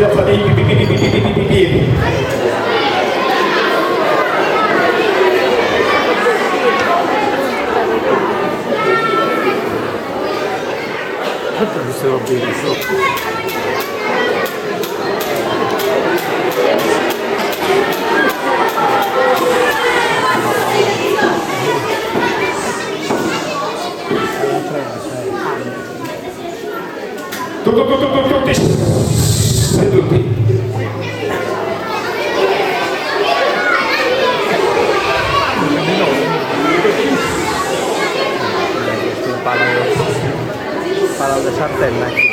piazza dei piedi. Tutti. Palo de sartén aquí.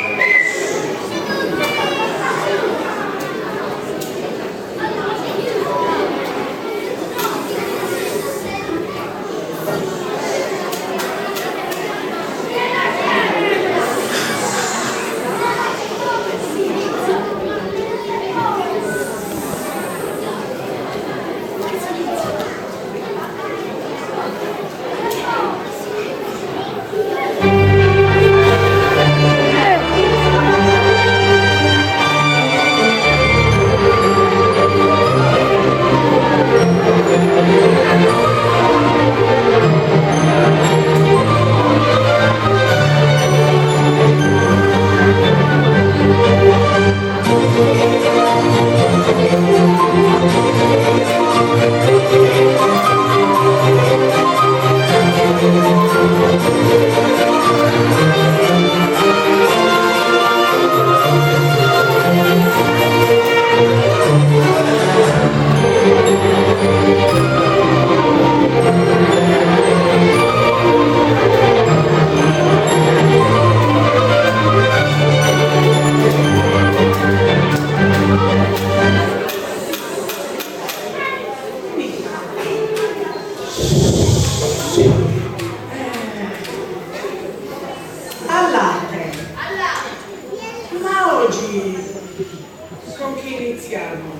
Con chi iniziamo?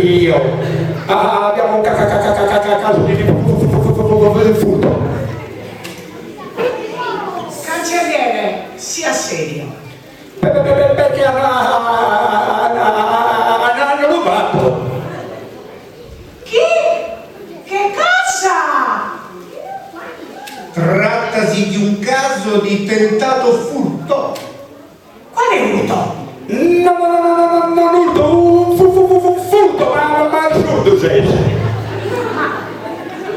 Io. Abbiamo un caso di furto. Cancelliere, sia serio. Perché hanno rubato. Chi? Che cosa? Trattasi di un caso di tentato furto. Quale urto? Non urto, un furto, ma assurdo sei.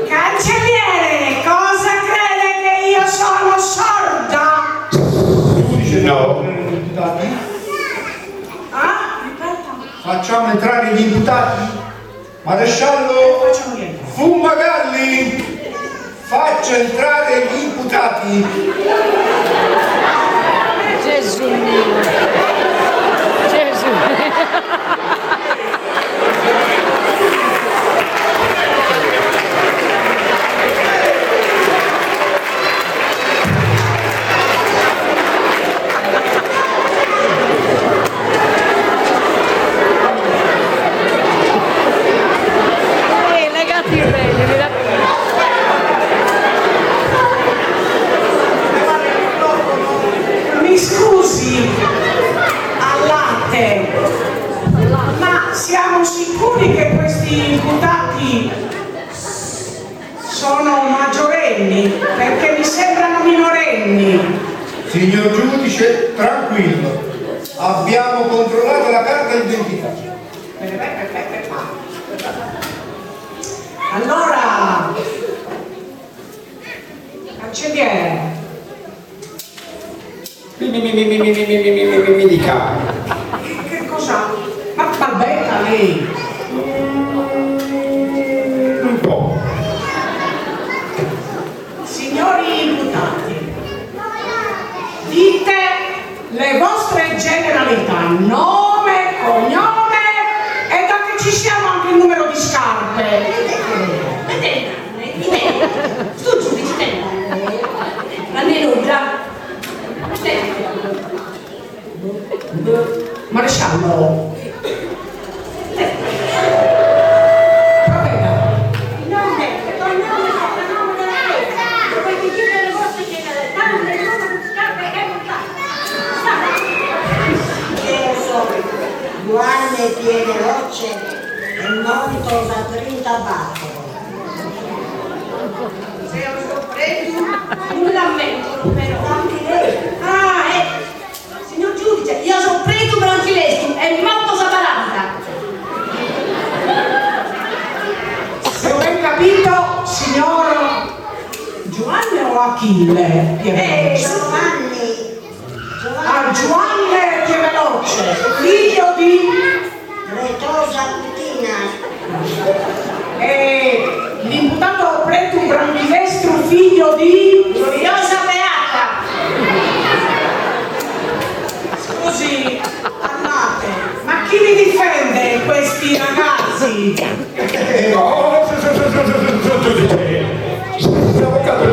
Cancelliere, cosa crede che io sono sorda? Dice no. Imputati? Ah? Ripeta. Facciamo entrare gli imputati? Maresciallo Facciamo rientrare. Fumagalli, faccia entrare gli imputati. Gesù mio! Gesù! Legati bene, mi Mi scusi, al latte, ma siamo sicuri che questi imputati sono maggiorenni? Perché mi sembrano minorenni. Signor giudice, tranquillo. Abbiamo controllato la carta d'identità. Allora, cancelliere, Mi dica. che cosa? Ma balbetta lei. Un po'. Signori imputati, dite le vostre generalità, nome, cognome e da che ci siamo anche il numero di scarpe. Tu giudice, la denuncia. Maresciallo. Provveda. Il nome, il cognome, il nome della ragazza. Dovete dire le vostre generalità, il numero di scarpe e montato. è veloce e molto saprì tabacco. Se lo sorprendo, non l'ammento, però anche lei. Signor giudice, io sorprendo Branchileschi, è molto saparata. Se ho ben capito, signor Giovanni o Achille? Giovanni. Giovanni Veloce, figlio di... Retosa Putina. L'imputato Pretu Branchilestro, figlio di... Gloriosa Beata. Scusi, amate, ma chi li difende questi ragazzi? No, giudice. Avvocato,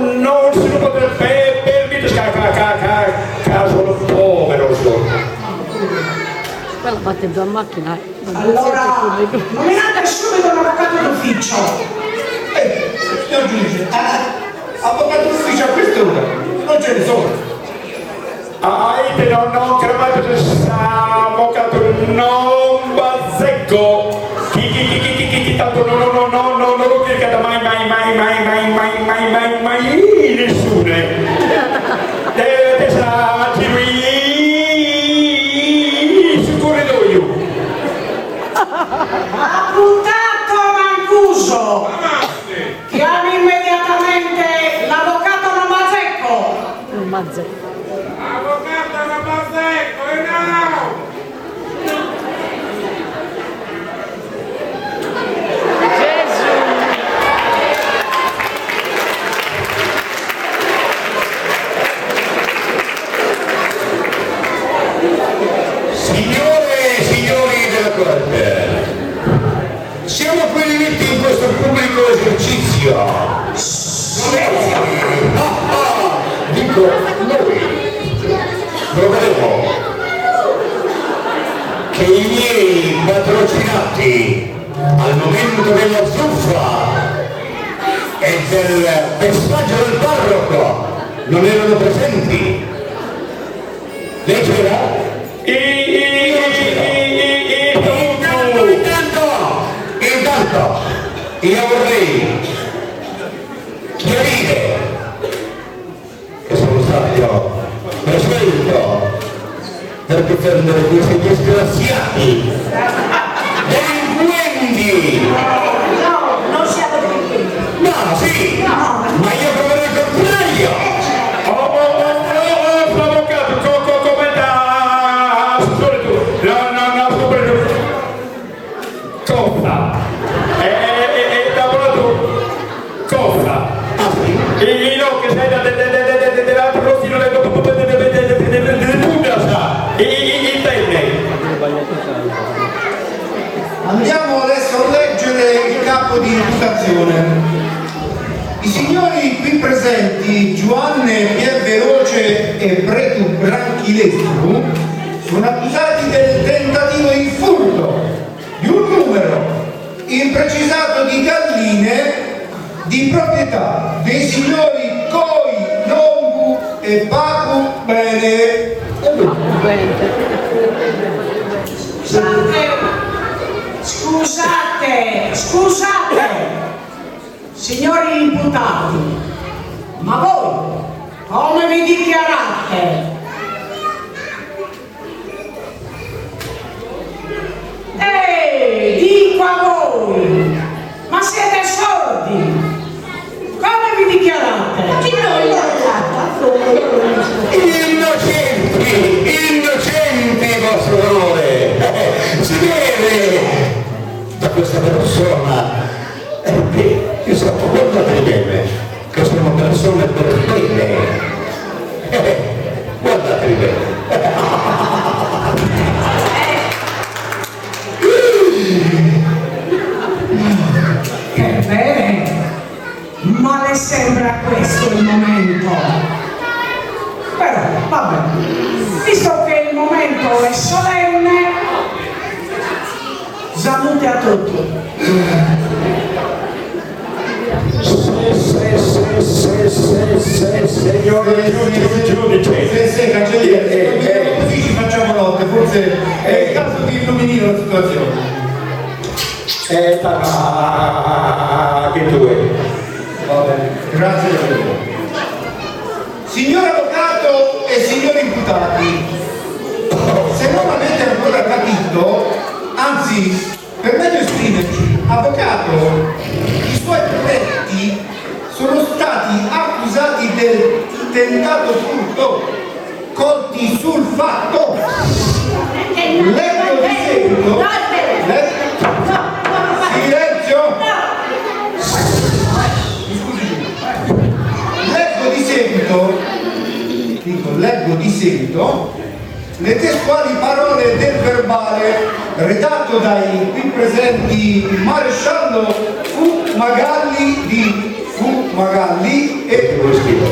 non si lo potrebbe permettere, caso povero sono. Quella batte giù a macchina. Allora, nominate subito un avvocato d'ufficio. Signor giudice, avvocato d'ufficio a quest'ora, non ce ne sono. Però non cremate avvocato, non bazzecco. Chi tanto non lo cercate mai nessuno. Deve starci lui sul corridoio. Avvocato Mancuso, chiami immediatamente l'avvocato Nomazecco. Un mazzetto. Avvocato non bazzecco, no! Signore e signori della Corte, siamo qui riuniti in questo pubblico esercizio. Dico noi proveremo che i miei patrocinati al momento della zuffa e del pestaggio del parroco non erano presenti. Lei c'era? Intanto io vorrei chiarire che sono stato prescelto per difendere questi disgraziati delinquenti. No, non siamo delinquenti. No, sì, ma io proverò il contrario. Avvocato, come da solito, cosa? Da volato cosa? E no, che sei dell'altro rostino del Buddha, intende? Andiamo adesso a leggere il capo di imputazione. I signori qui presenti, Giovanni Pierveloce e Pretu Branchilestru, sono accusati del tentativo di furto di un numero imprecisato di galline di proprietà dei signori Coi, Nombu e Pacu Bene. Scusate, signori imputati, ma voi come vi dichiarate? Dico a voi, ma siete sordi? Come vi dichiarate? Chi non l'ha Innocenti, vostro onore. Si vede da questa persona che sono guardate bene, che sono persone per bene. Guardate bene. Bene, ma le sembra questo il momento? Però, vabbè, visto che il momento è solenne, salute a tutti. Signore giudice, Cancelliere, così ci facciamo situazione. Che tu vuoi? Va bene, grazie a voi. Signor avvocato e signori imputati, se non avete ancora capito, anzi, per meglio esprimerci, avvocato, i suoi protetti sono stati accusati del tentato furto, colti sul fatto. Leggo di seguito. Silenzio! Leggo di seguito le testuali parole del verbale redatto dai qui presenti maresciallo Fumagalli e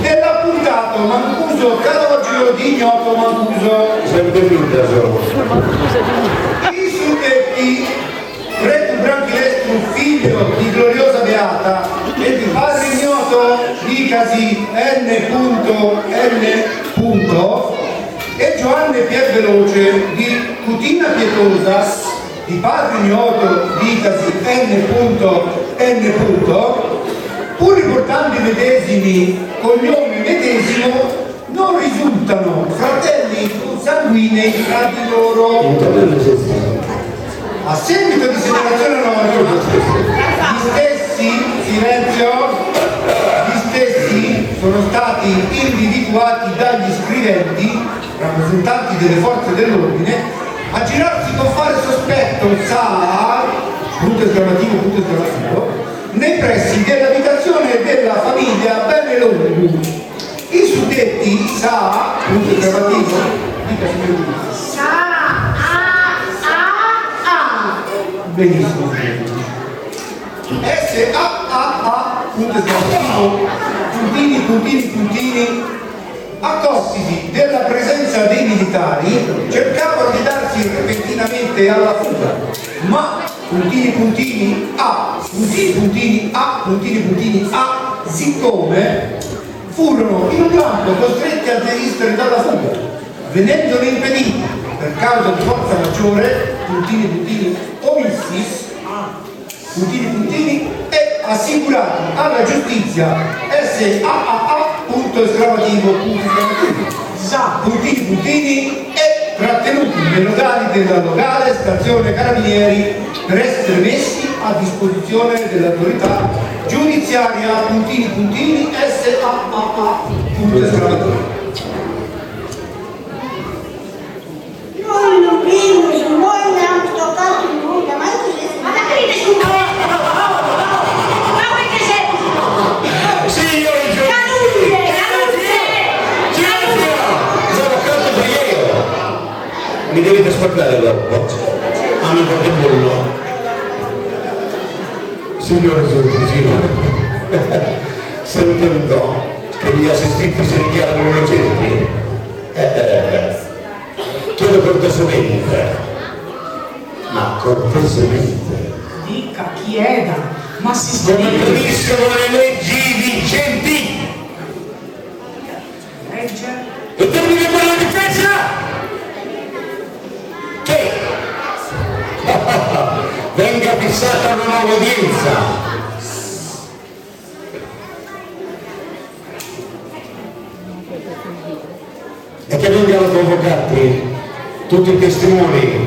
dell'appuntato Mancuso Calogero di Ignoto Mancuso. I suddetti Pretu Branchilestru, figlio di gloriosa beata e di padre ignoto, dicasi N.N. e Giovanni Pierveloce di cutina pietosa, di padre ignoto, dicasi N.N. pur riportando i medesimi cognomi medesimo, non risultano fratelli consanguinei tra di loro. A seguito di segnalazione anonima, gli stessi sono stati individuati dagli scriventi, rappresentanti delle forze dell'ordine, a girarsi con fare sospetto punto esclamativo, nei pressi dell'abitazione della famiglia Benelongu. I suddetti punto esclamativo, dica signor giudice. Benissimo. punto esclamativo, puntini, accortisi della presenza dei militari, cercavano di darsi repentinamente alla fuga, ma siccome furono in un lampo costretti a desistere dalla fuga, venendone impediti per causa di forza maggiore, omissis, e assicurati alla giustizia punto esclamativo, e trattenuti nei locali della locale stazione Carabinieri per essere messi a disposizione dell'autorità giudiziaria, punto esclamativo. Noi non abbiamo toccato nulla, ma Ma da che ride su? Ma che sei? Signore mi dovete ascoltare dopo. Hanno fatto il bollo. Signore giudice, Sentendo che gli assistiti si dichiarano innocenti, chiedo cortesemente, ma cortesemente, Dica, chieda, ma si come scrive. previstono le leggi vigenti, Legge? il termine per la difesa, che venga fissata una nuova udienza e che vengano convocati tutti i testimoni,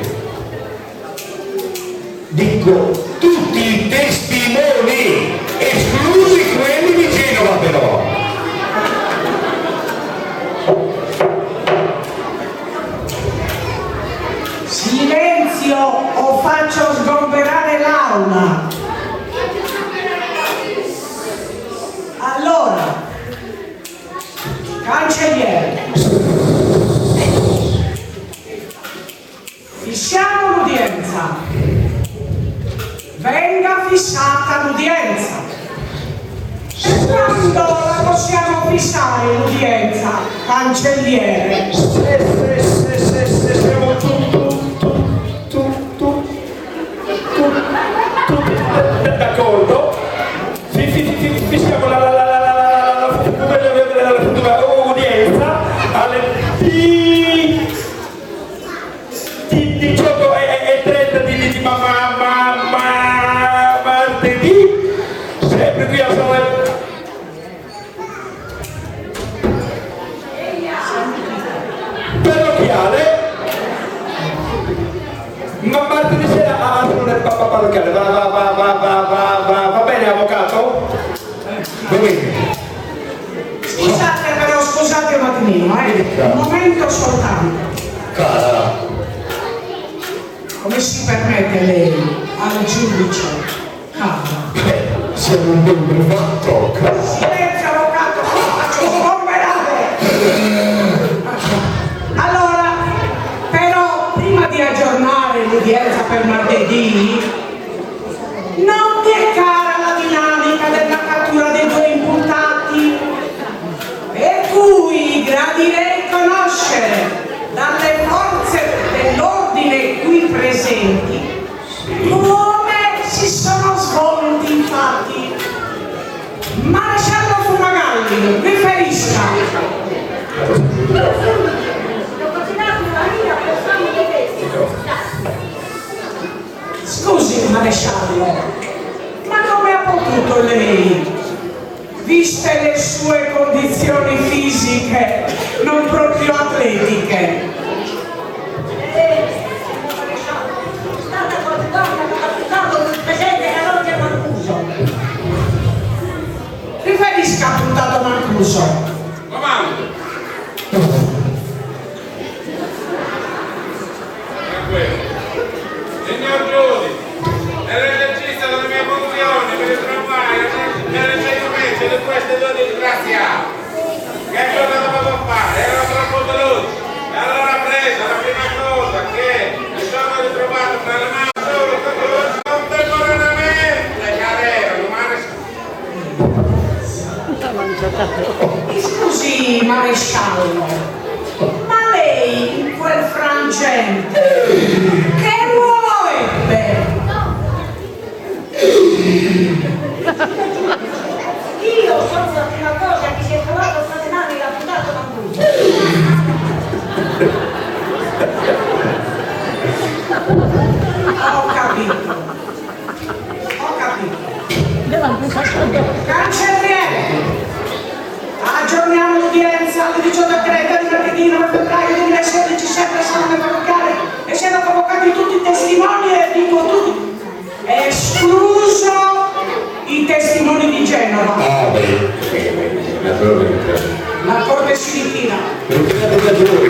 dico tutti i testimoni, esclusi quelli di Genova però. Silenzio o faccio sgomberare l'aula. Allora, cancelliere, fissiamo l'udienza. Venga fissata l'udienza. E quando la possiamo fissare l'udienza, cancelliere? siamo d'accordo? Fissiamo la futura udienza alle 18:30 di parrocchiale, va bene avvocato? Va bene. Scusate un attimino, un momento soltanto. Cara, Come si permette lei al giudice? Calma. siamo un buon privato, cara. Silenzio avvocato, faccio sgomberare! Allora, però, prima di aggiornare l'udienza per martedì, non vi è cara la dinamica della cattura dei due imputati, per cui gradirei conoscere dalle forze dell'ordine qui presenti come si sono svolti i fatti. Maresciallo Fumagalli, riferisca. Scusi, maresciallo, ma come ha potuto lei, viste le sue condizioni fisiche non proprio atletiche? Riferisca puntato Mancuso. Signor giudice, nell'esercizio della mia funzione mi ritrovai nell'insegnamento di questi due disgraziati. Che cosa dovevo fare? Erano troppo veloci. E allora preso la prima cosa che mi sono ritrovato tra le mani solo contemporaneamente, che erano Mi scusi, maresciallo, ma lei in quel frangente che ruolo ebbe? Io sono la prima cosa che si è trovato fra le mani l'avvocato Mancuso. Ho capito. Cancelliere, aggiorniamo l'udienza alle 18:30 di martedì 9 febbraio 2016, sempre salone parrocchiale, e siano convocati tutti i testimoni e dico tutti, escluso i testimoni di Genova. Ah, beh, naturalmente. La corte si ritira. Ritirate da giuri.